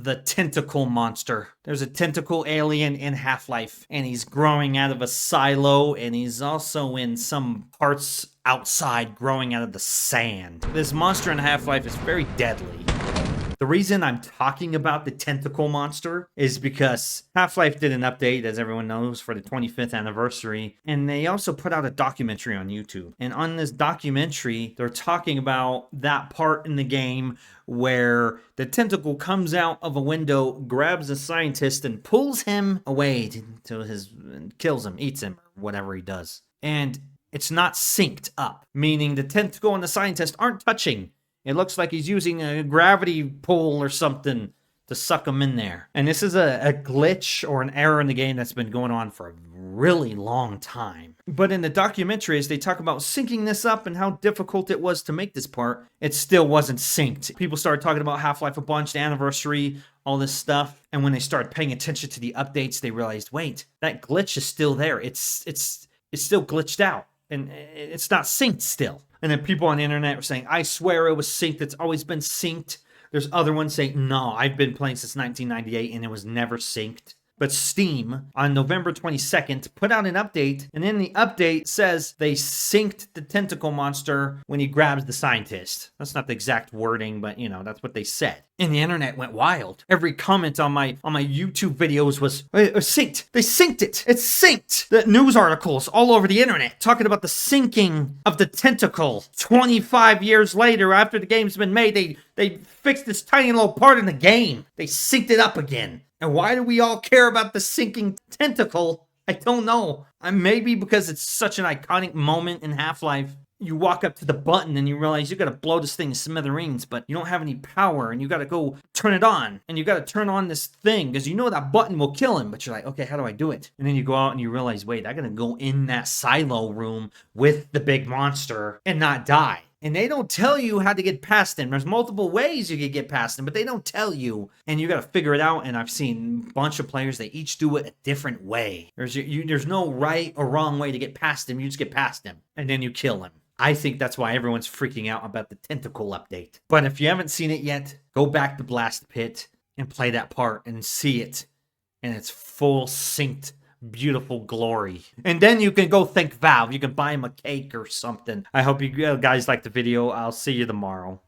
the tentacle monster. There's a tentacle alien in Half-Life, and he's growing out of a silo, and he's also in some parts outside growing out of the sand. This monster in Half-Life is very deadly. The reason I'm talking about the tentacle monster is because Half-Life did an update, as everyone knows, for the 25th anniversary, and they also put out a documentary on YouTube. And on this documentary, they're talking about that part in the game where the tentacle comes out of a window, grabs a scientist, and pulls him away to his, kills him, eats him, or whatever he does. And it's not synced up, meaning the tentacle and the scientist aren't touching. It looks like he's using a gravity pull or something to suck him in there. And this is a glitch or an error in the game that's been going on for a really long time. But in the documentaries, they talk about syncing this up and how difficult it was to make this part. It still wasn't synced. People started talking about Half-Life a bunch, the anniversary, all this stuff. And when they started paying attention to the updates, they realized, wait, that glitch is still there. It's still glitched out. And it's not synced still. And then people on the internet were saying, I swear it was synced. It's always been synced. There's other ones saying, no, I've been playing since 1998 and it was never synced. But Steam, on November 22nd, put out an update, and in the update says they synced the tentacle monster when he grabs the scientist. That's not the exact wording, but, that's what they said. And the internet went wild. Every comment on my YouTube videos was, synced. They synced it. It's synced. The news articles all over the internet talking about the syncing of the tentacle. 25 years later, after the game's been made, they fixed this tiny little part in the game. They synced it up again. And why do we all care about the sinking tentacle? I don't know. Maybe because it's such an iconic moment in Half-Life. You walk up to the button and you realize you gotta blow this thing to smithereens, but you don't have any power and you gotta go turn it on. And you gotta turn on this thing because you know that button will kill him, but you're like, okay, how do I do it? And then you go out and you realize, wait, I gotta go in that silo room with the big monster and not die. And they don't tell you how to get past them. There's multiple ways you can get past them, but they don't tell you. And you got to figure it out. And I've seen a bunch of players, they each do it a different way. There's no right or wrong way to get past them. You just get past them. And then you kill him. I think that's why everyone's freaking out about the tentacle update. But if you haven't seen it yet, go back to Blast Pit and play that part and see it. And it's full synced beautiful glory. And then you can go thank Valve. You can buy him a cake or something. I hope you guys liked the video. I'll see you tomorrow.